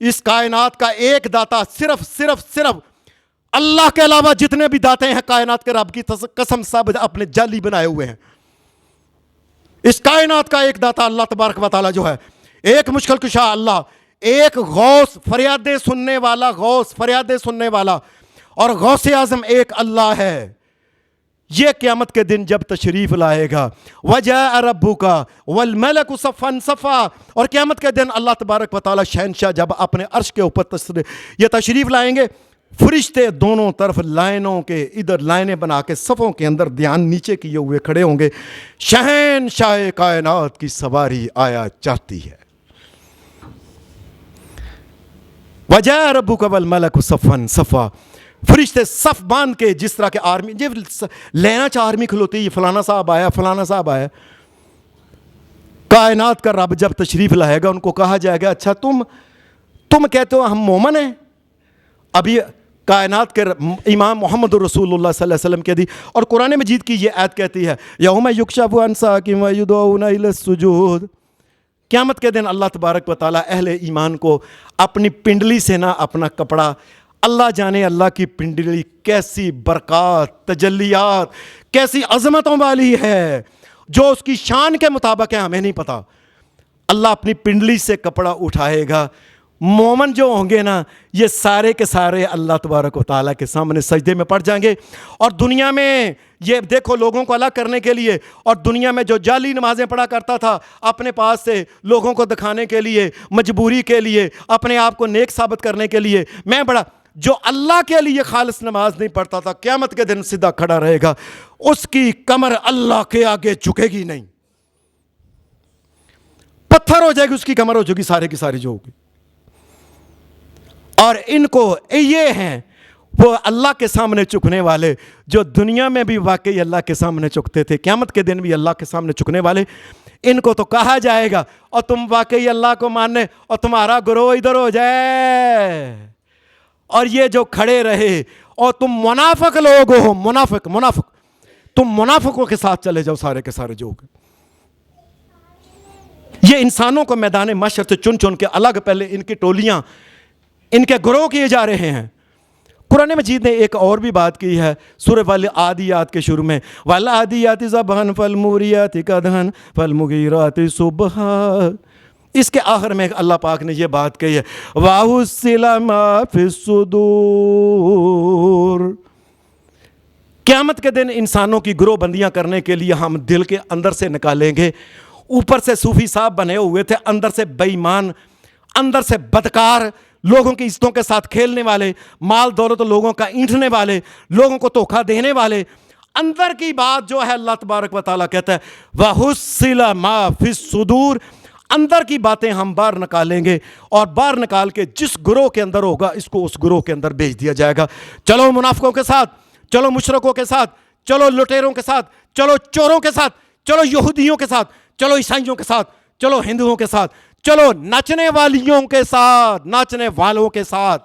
اس کائنات کا ایک داتا، صرف اللہ کے علاوہ جتنے بھی داتے ہیں کائنات کے رب کی قسم سب اپنے جعلی بنائے ہوئے ہیں. اس کائنات کا ایک داتا اللہ تبارک و تعالی جو ہے، ایک مشکل کشا اللہ، ایک غوث فریادیں سننے والا، غوث فریادیں سننے والا، اور غوث اعظم ایک اللہ ہے. یہ قیامت کے دن جب تشریف لائے گا، وَجَاءَ رَبُّكَ وَالْمَلَكُ صَفًّا صَفًّا، اور قیامت کے دن اللہ تبارک و تعالیٰ شہنشاہ جب اپنے عرش کے اوپر یہ تشریف لائیں گے، فرشتے دونوں طرف لائنوں کے ادھر لائنیں بنا کے صفوں کے اندر دھیان نیچے کیے ہوئے کھڑے ہوں گے. شہنشاہ کائنات کی سواری آیا چاہتی ہے. وَجَاءَ رَبُّكَ وَالْمَلَكُ صَفًّا صَفًّا، فرشتے صف باندھ کے، جس طرح کے آرمی لینا چاہ آرمی کھلوتی ہے، فلانا صاحب آیا، فلانا صاحب آیا. کائنات کا رب جب تشریف لائے گا، ان کو کہا جائے گا اچھا تم کہتے ہو ہم مومن ہیں. ابھی کائنات کے امام محمد رسول اللہ صلی اللہ علیہ وسلم کے دی، اور قرآن مجید کی یہ آیت کہتی ہے یوم یکشف عن ساق ویدعون الی السجود. قیامت کے دن اللہ تبارک و تعالیٰ اہل ایمان کو اپنی پنڈلی سے نہ اپنا کپڑا، اللہ جانے اللہ کی پنڈلی کیسی برکات، تجلیات، کیسی عظمتوں والی ہے، جو اس کی شان کے مطابق ہے ہمیں نہیں پتا. اللہ اپنی پنڈلی سے کپڑا اٹھائے گا. مومن جو ہوں گے نا، یہ سارے کے سارے اللہ تبارک و تعالیٰ کے سامنے سجدے میں پڑ جائیں گے. اور دنیا میں یہ دیکھو، لوگوں کو الگ کرنے کے لیے، اور دنیا میں جو جعلی نمازیں پڑھا کرتا تھا اپنے پاس سے لوگوں کو دکھانے کے لیے، مجبوری کے لیے، اپنے آپ کو نیک ثابت کرنے کے لیے، میں بڑا، جو اللہ کے لیے خالص نماز نہیں پڑھتا تھا، قیامت کے دن سیدھا کھڑا رہے گا. اس کی کمر اللہ کے آگے جھکے گی نہیں، پتھر ہو جائے گی، اس کی کمر ہو جائے گی سارے کی ساری جو ہوگی. اور ان کو یہ ہیں وہ اللہ کے سامنے چکنے والے، جو دنیا میں بھی واقعی اللہ کے سامنے چکتے تھے، قیامت کے دن بھی اللہ کے سامنے چکنے والے. ان کو تو کہا جائے گا اور تم واقعی اللہ کو ماننے، اور تمہارا گروہ ادھر ہو جائے، اور یہ جو کھڑے رہے، اور تم منافق لوگ ہو، منافق تم منافقوں کے ساتھ چلے جاؤ سارے کے سارے جو ہوگے. یہ انسانوں کو میدان محشر سے چن کے الگ، پہلے ان کی ٹولیاں، ان کے گروہ کیے جا رہے ہیں. قرآن مجید نے ایک اور بھی بات کی ہے سورہ والعادیات کے شروع میں، والعادیات ضبحا فالموریات قدحا فالمغیرات صبحا. اس کے آخر میں اللہ پاک نے یہ بات کہی ہے وَأُحْصِلَ مَا فِي الصُّدُورِ. قیامت کے دن انسانوں کی گروہ بندیاں کرنے کے لیے ہم دل کے اندر سے نکالیں گے. اوپر سے صوفی صاحب بنے ہوئے تھے، اندر سے بے ایمان، اندر سے بدکار، لوگوں کی عزتوں کے ساتھ کھیلنے والے، مال دولت لوگوں کا اینٹھنے والے، لوگوں کو دھوکہ دینے والے. اندر کی بات جو ہے اللہ تبارک و تعالیٰ کہتا ہے وَأُحْصِلَ مَا فِي الصُّدُورِ، اندر کی باتیں ہم باہر نکالیں گے، اور باہر نکال کے جس گروہ کے اندر ہوگا اس کو اس گروہ کے اندر بھیج دیا جائے گا. چلو منافقوں کے ساتھ، چلو مشرکوں کے ساتھ، چلو لٹیروں کے ساتھ، چلو چوروں کے ساتھ، چلو یہودیوں کے ساتھ، چلو عیسائیوں کے ساتھ، چلو ہندوؤں کے ساتھ، چلو ناچنے والیوں کے ساتھ، ناچنے والوں کے ساتھ.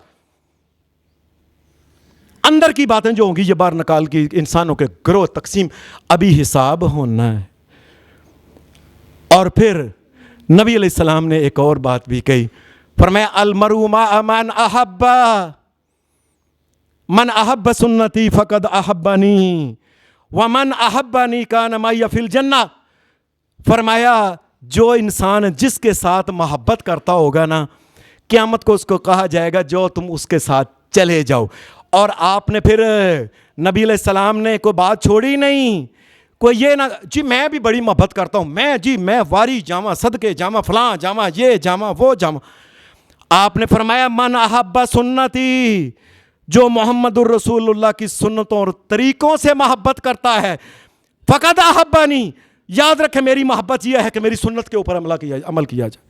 اندر کی باتیں جو ہوں گی یہ باہر نکال کے انسانوں کے گروہ تقسیم، ابھی حساب ہونا ہے. اور پھر نبی علیہ السلام نے ایک اور بات بھی کہی، فرمایا المرء مع من احب، من احب سنتی فقد احبنی ومن احبنی کان معی فی الجنہ. فرمایا جو انسان جس کے ساتھ محبت کرتا ہوگا نا، قیامت کو اس کو کہا جائے گا جو تم اس کے ساتھ چلے جاؤ. اور آپ نے پھر نبی علیہ السلام نے کوئی بات چھوڑی نہیں، کوئی یہ نہ جی میں بھی بڑی محبت کرتا ہوں، میں واری جاواں، صدقے جاواں، فلاں جاواں، یہ جاواں، وہ جاواں. آپ نے فرمایا من احب سنتی، جو محمد الرسول اللہ کی سنتوں اور طریقوں سے محبت کرتا ہے، فقد احبنی، یاد رکھے میری محبت یہ ہے کہ میری سنت کے اوپر عمل کیا جائے.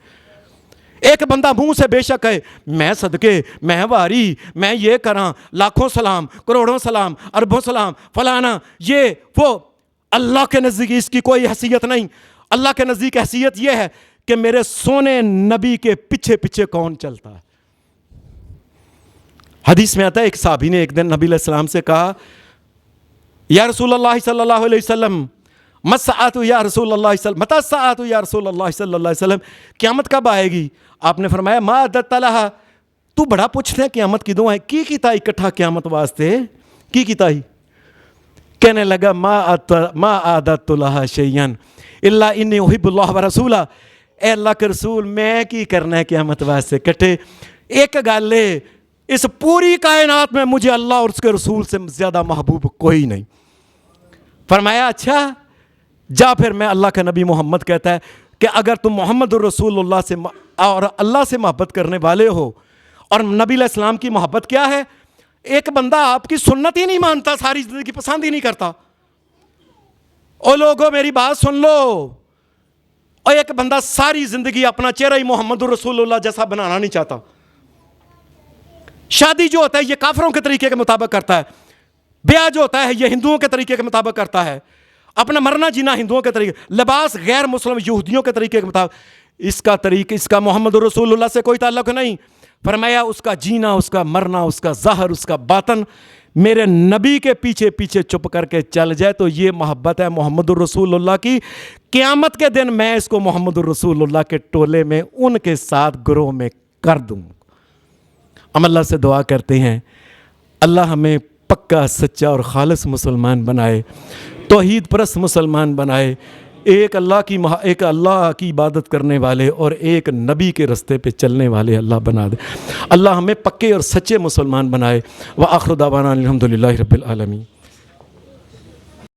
ایک بندہ منہ سے بے شک ہے میں صدقے، میں واری، میں یہ کراں، لاکھوں سلام، کروڑوں سلام، اربوں سلام، فلانا یہ وہ، اللہ کے نزدیک اس کی کوئی حیثیت نہیں. اللہ کے نزدیک حیثیت یہ ہے کہ میرے سونے نبی کے پیچھے پیچھے کون چلتا ہے. حدیث میں آتا ہے ایک صحابی نے ایک دن نبی علیہ السلام سے کہا یا رسول اللہ صلی اللہ علیہ وسلم مَسَّعَاتُ یا رسول اللہ مَتَى السَّاعَةُ یا رسول اللہ صلی اللہ علیہ وسلم، قیامت کب آئے گی؟ آپ نے فرمایا ما عددت لہا، تو بڑا پوچھتے ہیں قیامت کی دعائیں کی کیتا اکٹھا قیامت واسطے کی کیتا ہی. کہنے لگا ما عددت لہا شیئا الا انی احب اللہ ورسولہ. اے اللہ کے رسول میں کی کرنا ہے قیامت واسطے کٹے, ایک گل ہے اس پوری کائنات میں مجھے اللہ اور اس کے رسول سے زیادہ محبوب کوئی نہیں. فرمایا اچھا جا پھر میں, اللہ کا نبی محمد کہتا ہے کہ اگر تم محمد الرسول اللہ سے اور اللہ سے محبت کرنے والے ہو, اور نبی علیہ السلام کی محبت کیا ہے, ایک بندہ آپ کی سنت ہی نہیں مانتا, ساری زندگی پسند ہی نہیں کرتا, او لوگوں میری بات سن لو, اور ایک بندہ ساری زندگی اپنا چہرہ ہی محمد الرسول اللہ جیسا بنانا نہیں چاہتا, شادی جو ہوتا ہے یہ کافروں کے طریقے کے مطابق کرتا ہے, بیاہ جو ہوتا ہے یہ ہندوؤں کے طریقے کے مطابق کرتا ہے, اپنا مرنا جینا ہندوؤں کے طریقے, لباس غیر مسلم یہودیوں کے طریقے کے مطابق, اس کا طریقہ اس کا محمد الرسول اللہ سے کوئی تعلق نہیں. فرمایا اس کا جینا, اس کا مرنا, اس کا ظاہر, اس کا باطن میرے نبی کے پیچھے پیچھے چپ کر کے چل جائے تو یہ محبت ہے محمد الرسول اللہ کی. قیامت کے دن میں اس کو محمد الرسول اللہ کے ٹولے میں ان کے ساتھ گروہ میں کر دوں. ہم اللہ سے دعا کرتے ہیں اللہ ہمیں پکا سچا اور خالص مسلمان بنائے, توحید پرست مسلمان بنائے, ایک اللہ کی عبادت کرنے والے اور ایک نبی کے رستے پہ چلنے والے اللہ بنا دے. اللہ ہمیں پکے اور سچے مسلمان بنائے. وآخر دعوانا الحمدللہ رب العالمین.